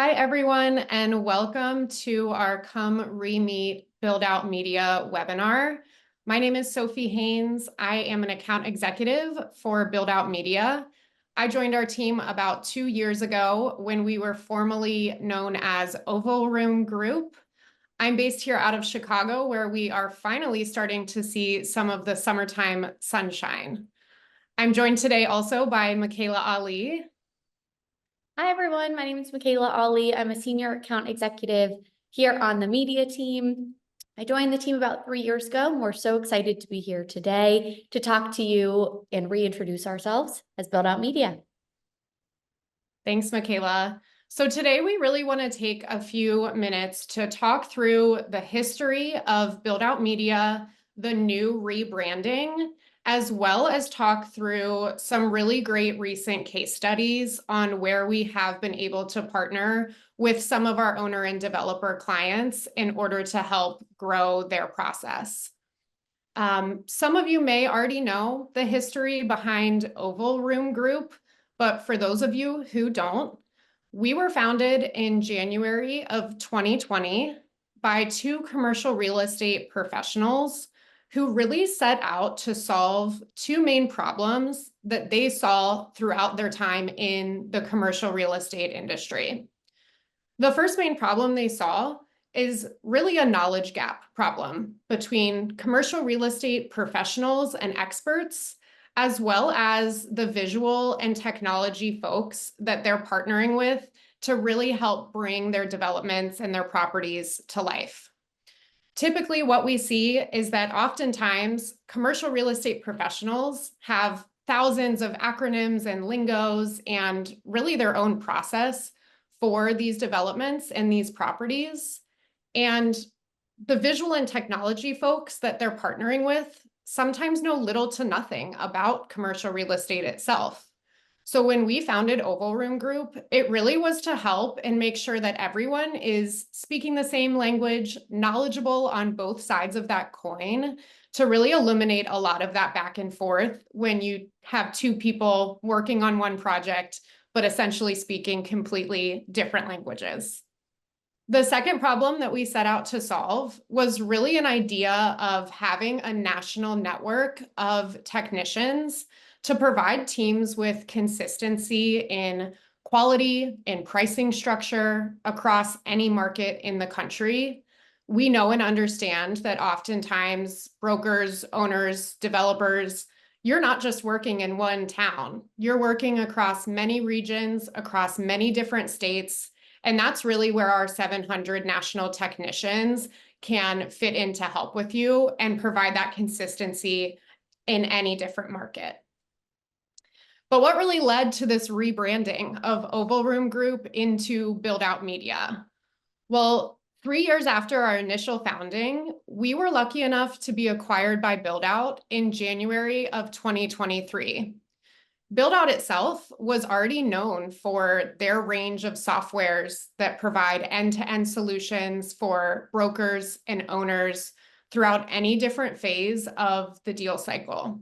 Hi, everyone, and welcome to our Come Re-Meet Buildout Media webinar. My name is Sophie Haynes. I am an account executive for Buildout Media. I joined our team about 2 years ago when we were formerly known as Oval Room Group. I'm based here out of Chicago, where we are finally starting to see some of the summertime sunshine. I'm joined today also by Michaela Ali. Hi, everyone. My name is Michaela Ali. I'm a senior account executive here on the media team. I joined the team about 3 years ago, and we're so excited to be here today to talk to you and reintroduce ourselves as Buildout Media. Thanks, Michaela. So today we really want to take a few minutes to talk through the history of Buildout Media, the new rebranding, as well as talk through some really great recent case studies on where we have been able to partner with some of our owner and developer clients in order to help grow their process. Some of you may already know the history behind Oval Room Group, but for those of you who don't, we were founded in January of 2020 by two commercial real estate professionals who really set out to solve two main problems that they saw throughout their time in the commercial real estate industry. The first main problem they saw is really a knowledge gap problem between commercial real estate professionals and experts, as well as the visual and technology folks that they're partnering with to really help bring their developments and their properties to life. Typically, what we see is that oftentimes commercial real estate professionals have thousands of acronyms and lingos and really their own process for these developments and these properties. And the visual and technology folks that they're partnering with sometimes know little to nothing about commercial real estate itself. So when we founded Oval Room Group, it really was to help and make sure that everyone is speaking the same language, knowledgeable on both sides of that coin, to really eliminate a lot of that back and forth when you have two people working on one project, but essentially speaking completely different languages. The second problem that we set out to solve was really an idea of having a national network of technicians to provide teams with consistency in quality and pricing structure across any market in the country. We know and understand that oftentimes brokers, owners, developers, you're not just working in one town. You're working across many regions, across many different states. And that's really where our 700 national technicians can fit in to help with you and provide that consistency in any different market. But what really led to this rebranding of Oval Room Group into Buildout Media? Well, 3 years after our initial founding, we were lucky enough to be acquired by Buildout in January of 2023. Buildout itself was already known for their range of softwares that provide end-to-end solutions for brokers and owners throughout any different phase of the deal cycle.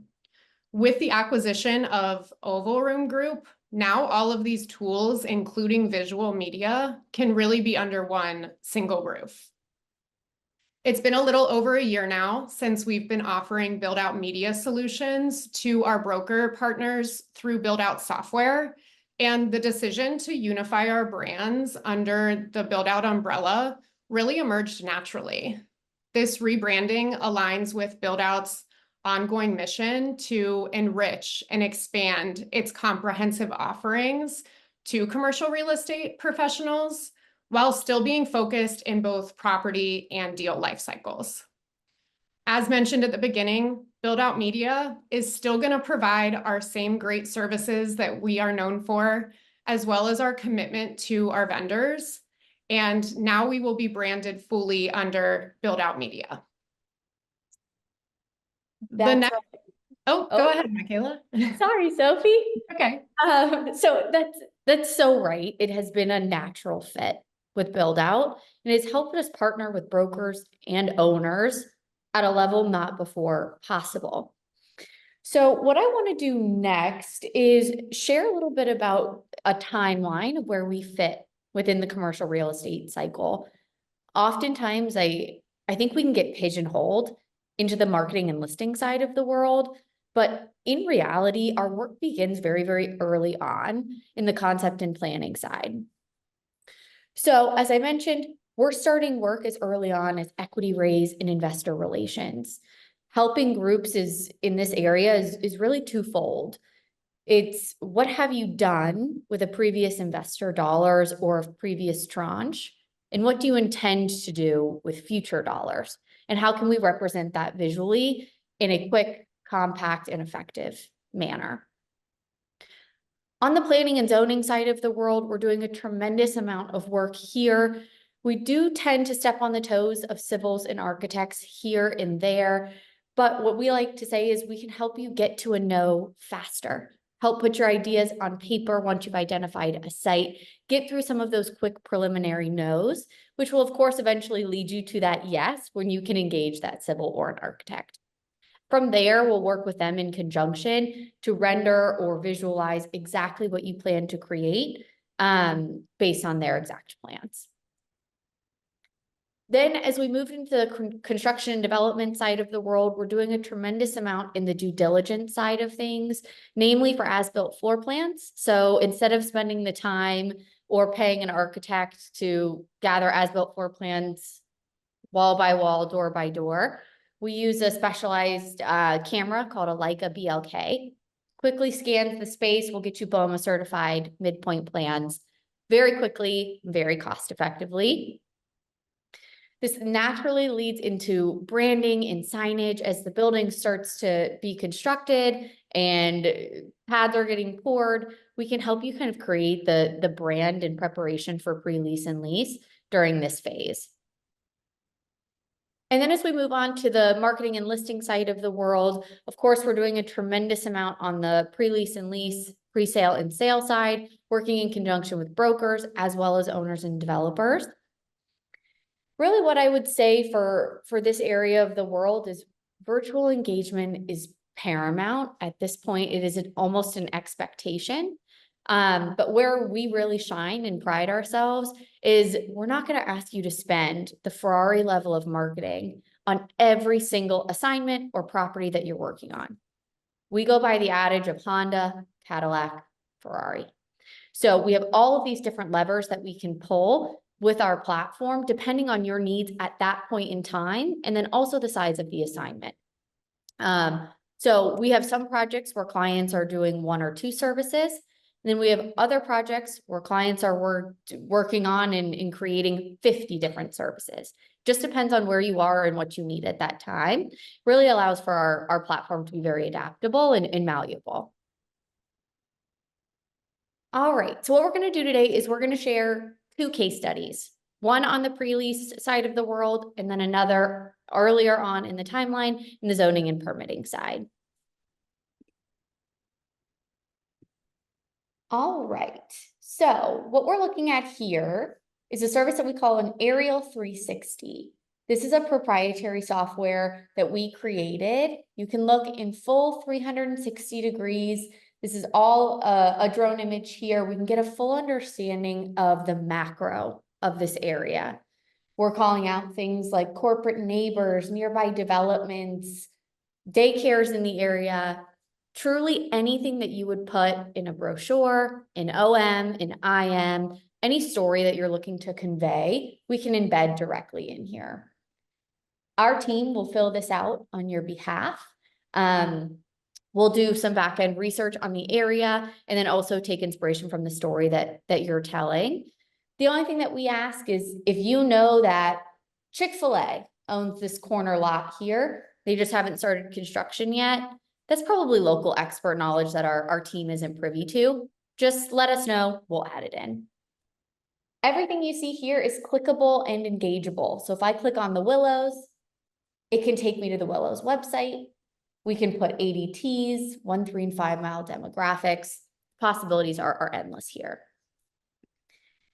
With the acquisition of Oval Room Group, now all of these tools, including visual media, can really be under one single roof. It's been a little over a year now since we've been offering Buildout Media solutions to our broker partners through Buildout software, and the decision to unify our brands under the Buildout umbrella really emerged naturally. This rebranding aligns with Buildout's ongoing mission to enrich and expand its comprehensive offerings to commercial real estate professionals, while still being focused in both property and deal life cycles. As mentioned at the beginning, Buildout Media is still going to provide our same great services that we are known for, as well as our commitment to our vendors. And now we will be branded fully under Buildout Media. Go ahead, Michaela. Sorry, Sophie. Okay. So that's so right. It has been a natural fit with Buildout, and it's helped us partner with brokers and owners at a level not before possible. So what I want to do next is share a little bit about a timeline of where we fit within the commercial real estate cycle. Oftentimes, I think we can get pigeonholed into the marketing and listing side of the world, but in reality, our work begins very, very early on in the concept and planning side. So as I mentioned, we're starting work as early on as equity raise and investor relations. Helping groups in this area is really twofold. It's what have you done with a previous investor dollars or a previous tranche? And what do you intend to do with future dollars? And how can we represent that visually in a quick, compact, and effective manner? On the planning and zoning side of the world, we're doing a tremendous amount of work here. We do tend to step on the toes of civils and architects here and there, but what we like to say is we can help you get to a no faster. Help put your ideas on paper once you've identified a site, get through some of those quick preliminary no's, which will of course eventually lead you to that yes when you can engage that civil or an architect. From there, we'll work with them in conjunction to render or visualize exactly what you plan to create based on their exact plans. Then as we move into the construction and development side of the world, we're doing a tremendous amount in the due diligence side of things, namely for as-built floor plans. So instead of spending the time or paying an architect to gather as-built floor plans wall by wall, door by door, we use a specialized camera called a Leica BLK. Quickly scans the space, will get you BOMA certified midpoint plans very quickly, very cost effectively. This naturally leads into branding and signage as the building starts to be constructed and pads are getting poured. We can help you kind of create the brand in preparation for pre-lease and lease during this phase. And then as we move on to the marketing and listing side of the world, of course, we're doing a tremendous amount on the pre-lease and lease, pre-sale and sale side, working in conjunction with brokers as well as owners and developers. Really what I would say for this area of the world is virtual engagement is paramount. At this point, it is almost an expectation. But where we really shine and pride ourselves is we're not going to ask you to spend the Ferrari level of marketing on every single assignment or property that you're working on. We go by the adage of Honda, Cadillac, Ferrari. So we have all of these different levers that we can pull with our platform, depending on your needs at that point in time, and then also the size of the assignment. So we have some projects where clients are doing 1 or 2 services. And then we have other projects where clients are working on and creating 50 different services. Just depends on where you are and what you need at that time. Really allows for our platform to be very adaptable and malleable. All right, so what we're going to do today is we're going to share 2 case studies, one on the pre-lease side of the world, and then another earlier on in the timeline in the zoning and permitting side. All right, so what we're looking at here is a service that we call an Aerial 360. This is a proprietary software that we created. You can look in full 360 degrees. This is all a drone image here. We can get a full understanding of the macro of this area. We're calling out things like corporate neighbors, nearby developments, daycares in the area, truly anything that you would put in a brochure, in OM, in IM, any story that you're looking to convey, we can embed directly in here. Our team will fill this out on your behalf. We'll do some back-end research on the area and then also take inspiration from the story that you're telling. The only thing that we ask is if you know that Chick-fil-A owns this corner lot here, they just haven't started construction yet, that's probably local expert knowledge that our team isn't privy to. Just let us know, we'll add it in. Everything you see here is clickable and engageable. So if I click on the Willows, it can take me to the Willows website. We can put ADTs, 1, 3, and 5 mile demographics. Possibilities are endless here.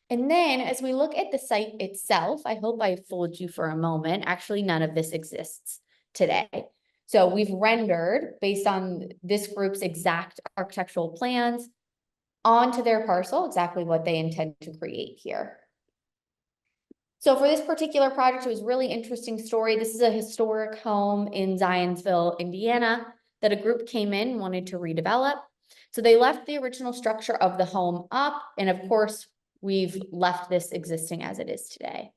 And then as we look at the site itself, I hope I fooled you for a moment. Actually, none of this exists today. So we've rendered based on this group's exact architectural plans, onto their parcel exactly what they intend to create here. So for this particular project, it was a really interesting story. This is a historic home in Zionsville, Indiana, that a group came in and wanted to redevelop. So they left the original structure of the home up, and of course, we've left this existing as it is today.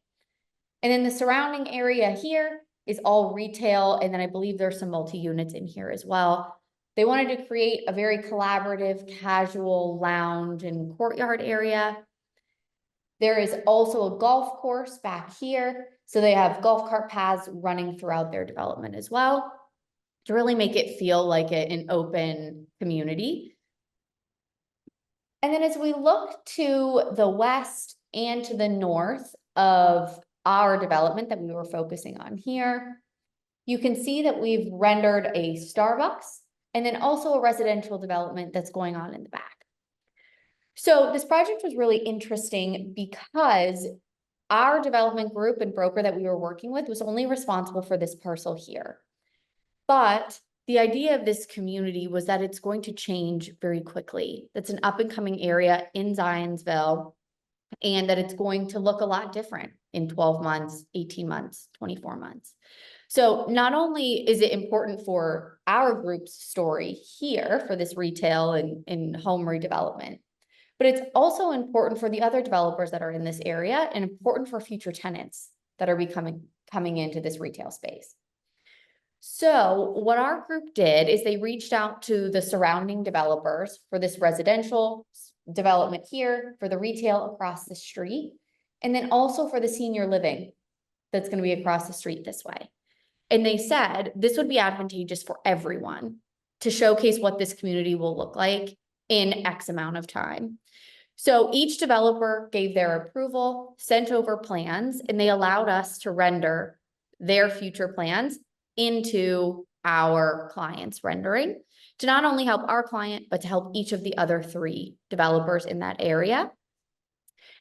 And then the surrounding area here is all retail, and then I believe there's some multi-units in here as well. They wanted to create a very collaborative, casual lounge and courtyard area. There is also a golf course back here. So they have golf cart paths running throughout their development as well to really make it feel like an open community. And then as we look to the west and to the north of our development that we were focusing on here, you can see that we've rendered a Starbucks and then also a residential development that's going on in the back. So this project was really interesting because our development group and broker that we were working with was only responsible for this parcel here. But the idea of this community was that it's going to change very quickly. That's an up and coming area in Zionsville, and that it's going to look a lot different in 12 months, 18 months, 24 months. So not only is it important for our group's story here for this retail and home redevelopment, but it's also important for the other developers that are in this area and important for future tenants that are coming into this retail space. So what our group did is they reached out to the surrounding developers for this residential development here, for the retail across the street, and then also for the senior living that's going to be across the street this way. And they said this would be advantageous for everyone to showcase what this community will look like in X amount of time. So each developer gave their approval, sent over plans, and they allowed us to render their future plans into our client's rendering to not only help our client, but to help each of the other 3 developers in that area.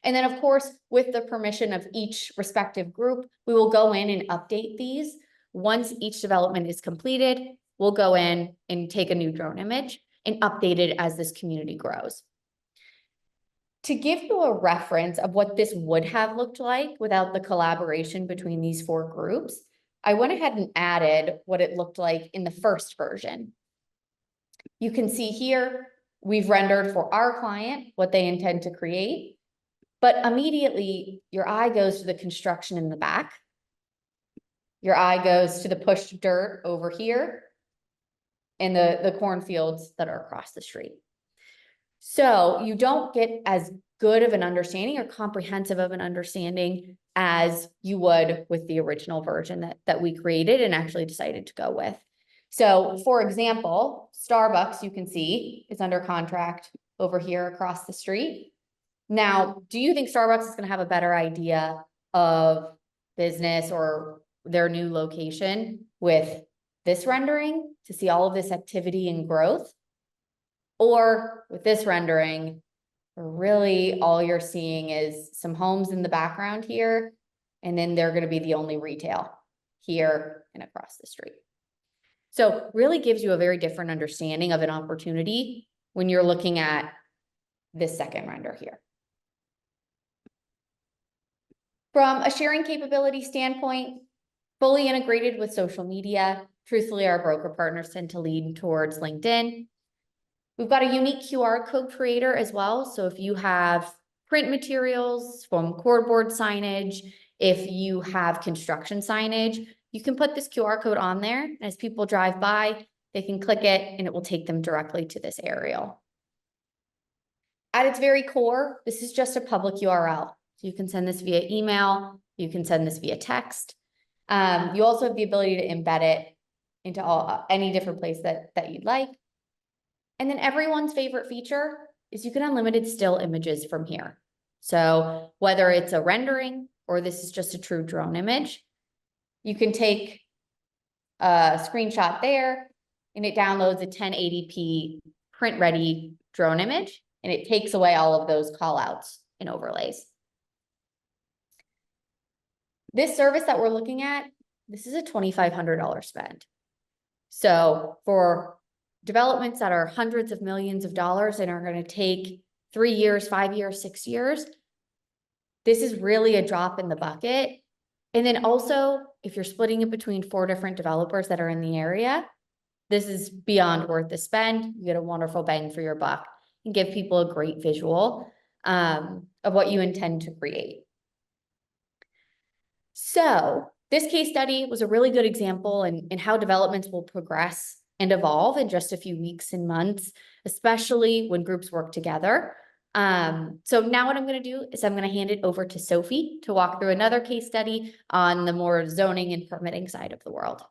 And then, of course, with the permission of each respective group, we will go in and update these. Once each development is completed, we'll go in and take a new drone image and update it as this community grows. To give you a reference of what this would have looked like without the collaboration between these 4 groups, I went ahead and added what it looked like in the first version. You can see here, we've rendered for our client what they intend to create, but immediately your eye goes to the construction in the back. Your eye goes to the pushed dirt over here and the cornfields that are across the street. So you don't get as good of an understanding or comprehensive of an understanding as you would with the original version that we created and actually decided to go with. So for example, Starbucks, you can see, is under contract over here across the street. Now, do you think Starbucks is going to have a better idea of business or their new location with this rendering to see all of this activity and growth? Or with this rendering, really all you're seeing is some homes in the background here, and then they're going to be the only retail here and across the street. So really gives you a very different understanding of an opportunity when you're looking at this second render here. From a sharing capability standpoint, fully integrated with social media. Truthfully, our broker partners tend to lean towards LinkedIn. We've got a unique QR code creator as well. So if you have print materials from cardboard signage, if you have construction signage, you can put this QR code on there. As people drive by, they can click it and it will take them directly to this aerial. At its very core, this is just a public URL. So you can send this via email, you can send this via text. You also have the ability to embed it into any different place that you'd like. And then everyone's favorite feature is you can unlimited still images from here. So whether it's a rendering or this is just a true drone image, you can take a screenshot there and it downloads a 1080p print ready drone image and it takes away all of those call outs and overlays. This service that we're looking at, this is a $2,500 spend. So for developments that are hundreds of millions of dollars and are going to take 3 years, 5 years, 6 years, this is really a drop in the bucket. And then also, if you're splitting it between 4 different developers that are in the area, this is beyond worth the spend. You get a wonderful bang for your buck and give people a great visual of what you intend to create. So this case study was a really good example in how developments will progress and evolve in just a few weeks and months, especially when groups work together. So now what I'm going to do is I'm going to hand it over to Sophie to walk through another case study on the more zoning and permitting side of the world.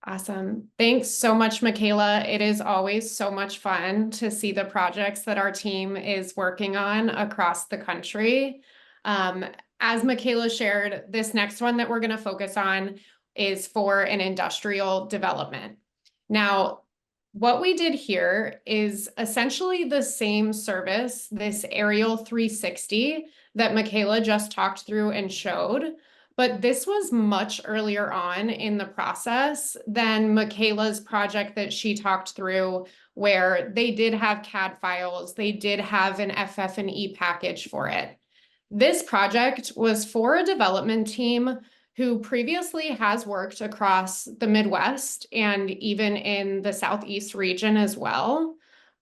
Awesome. Thanks so much, Michaela. It is always so much fun to see the projects that our team is working on across the country. As Michaela shared, this next one that we're going to focus on is for an industrial development. Now, what we did here is essentially the same service, this aerial 360 that Michaela just talked through and showed, but this was much earlier on in the process than Michaela's project that she talked through, where they did have CAD files, they did have an FF&E package for it. This project was for a development team who previously has worked across the Midwest and even in the Southeast region as well,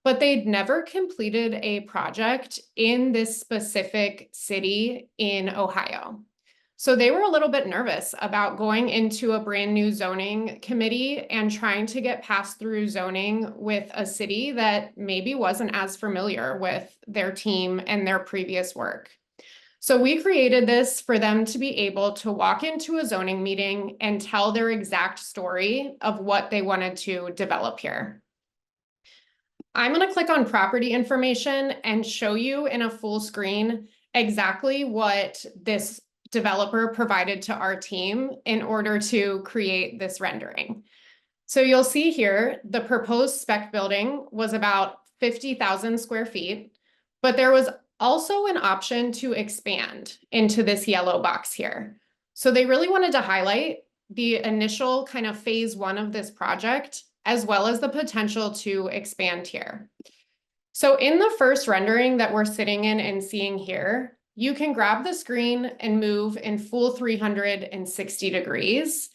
but they'd never completed a project in this specific city in Ohio. So they were a little bit nervous about going into a brand new zoning committee and trying to get passed through zoning with a city that maybe wasn't as familiar with their team and their previous work. So we created this for them to be able to walk into a zoning meeting and tell their exact story of what they wanted to develop here. I'm going to click on property information and show you in a full screen exactly what this developer provided to our team in order to create this rendering. So you'll see here, the proposed spec building was about 50,000 square feet, but there was also an option to expand into this yellow box here. So they really wanted to highlight the initial kind of phase 1 of this project, as well as the potential to expand here. So in the first rendering that we're sitting in and seeing here, you can grab the screen and move in full 360 degrees.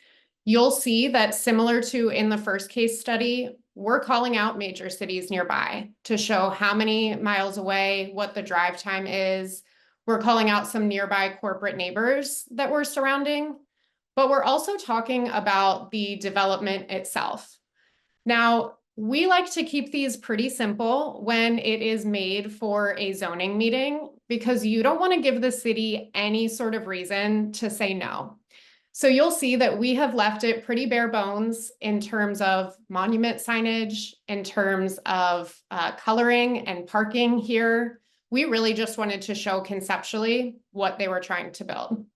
You'll see that similar to in the first case study, we're calling out major cities nearby to show how many miles away, what the drive time is. We're calling out some nearby corporate neighbors that we're surrounding, but we're also talking about the development itself. Now, we like to keep these pretty simple when it is made for a zoning meeting because you don't want to give the city any sort of reason to say no. So you'll see that we have left it pretty bare bones in terms of monument signage, in terms of coloring and parking here. We really just wanted to show conceptually what they were trying to build.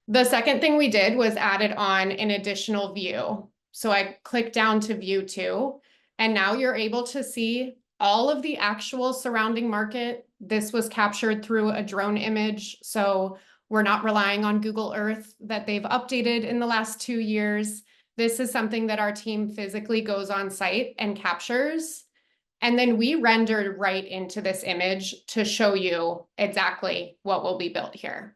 The second thing we did was added on an additional view. So I clicked down to view 2, and now you're able to see all of the actual surrounding market. This was captured through a drone image, so we're not relying on Google Earth that they've updated in the last 2 years. This is something that our team physically goes on site and captures. And then we rendered right into this image to show you exactly what will be built here.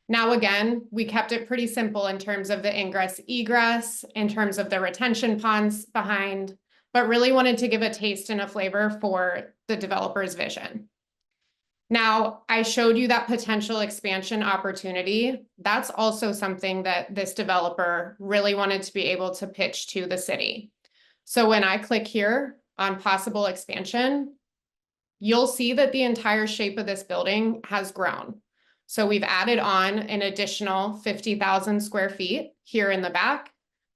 Now, again, we kept it pretty simple in terms of the ingress egress, in terms of the retention ponds behind, but really wanted to give a taste and a flavor for the developer's vision. Now, I showed you that potential expansion opportunity. That's also something that this developer really wanted to be able to pitch to the city. So when I click here on possible expansion, you'll see that the entire shape of this building has grown. So we've added on an additional 50,000 square feet here in the back.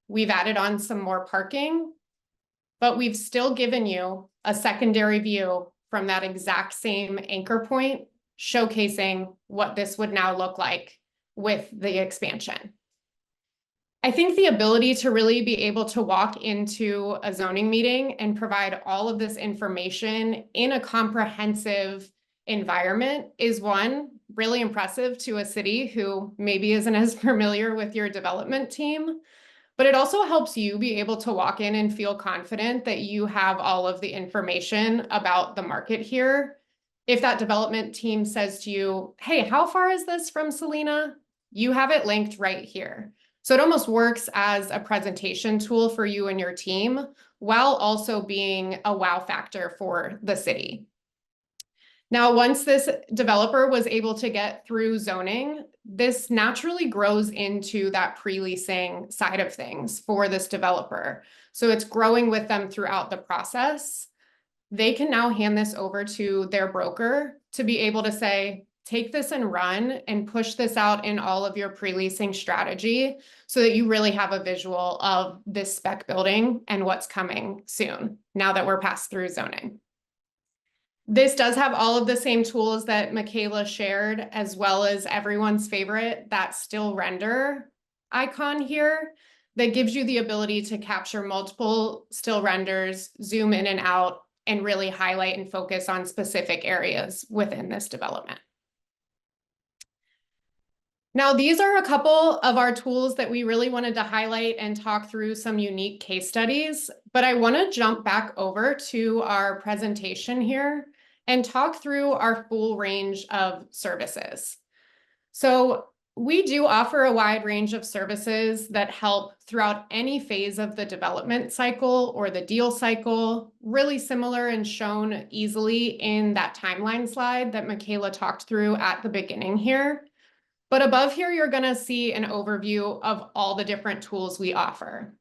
We've added on some more parking, but we've still given you a secondary view from that exact same anchor point, showcasing what this would now look like with the expansion. I think the ability to really be able to walk into a zoning meeting and provide all of this information in a comprehensive environment is one, really impressive to a city who maybe isn't as familiar with your development team. but it also helps you be able to walk in and feel confident that you have all of the information about the market here. If that development team says to you, hey, how far is this from Salina? You have it linked right here. So it almost works as a presentation tool for you and your team, while also being a wow factor for the city. Now, once this developer was able to get through zoning, this naturally grows into that pre-leasing side of things for this developer. So it's growing with them throughout the process. They can now hand this over to their broker to be able to say, take this and run and push this out in all of your pre-leasing strategy so that you really have a visual of this spec building and what's coming soon, now that we're past through zoning. This does have all of the same tools that Michaela shared, as well as everyone's favorite, that still render icon here that gives you the ability to capture multiple still renders, zoom in and out, and really highlight and focus on specific areas within this development. Now, these are a couple of our tools that we really wanted to highlight and talk through some unique case studies, but I want to jump back over to our presentation here and talk through our full range of services. So we do offer a wide range of services that help throughout any phase of the development cycle or the deal cycle, really similar and shown easily in that timeline slide that Michaela talked through at the beginning here. But above here, you're going to see an overview of all the different tools we offer.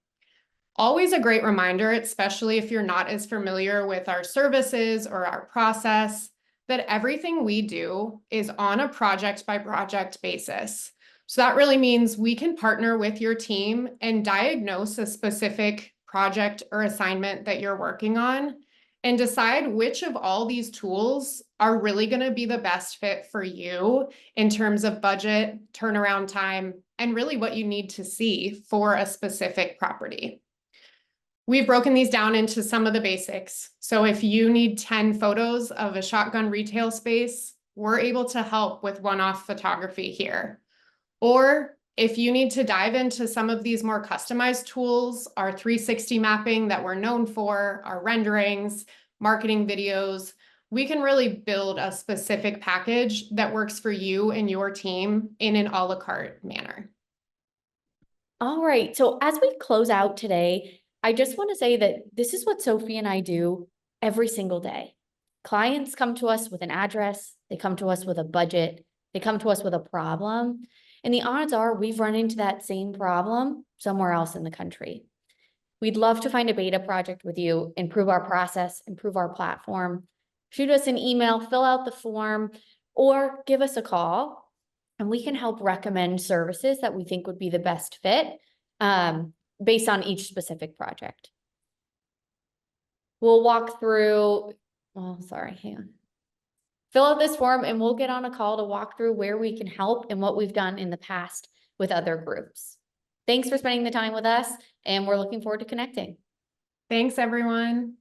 Always a great reminder, especially if you're not as familiar with our services or our process, that everything we do is on a project by project basis. So that really means we can partner with your team and diagnose a specific project or assignment that you're working on and decide which of all these tools are really going to be the best fit for you in terms of budget, turnaround time, and really what you need to see for a specific property. We've broken these down into some of the basics. So if you need 10 photos of a shotgun retail space, we're able to help with one-off photography here. Or if you need to dive into some of these more customized tools, our 360 mapping that we're known for, our renderings, marketing videos, we can really build a specific package that works for you and your team in an a la carte manner. All right, so as we close out today, I just want to say that this is what Sophie and I do every single day. Clients come to us with an address, they come to us with a budget, they come to us with a problem, and the odds are we've run into that same problem somewhere else in the country. We'd love to find a beta project with you, improve our process, improve our platform. Shoot us an email, fill out the form, or give us a call, and we can help recommend services that we think would be the best fit based on each specific project. We'll walk through, hang on. Fill out this form and we'll get on a call to walk through where we can help and what we've done in the past with other groups. Thanks for spending the time with us, and we're looking forward to connecting. Thanks, everyone.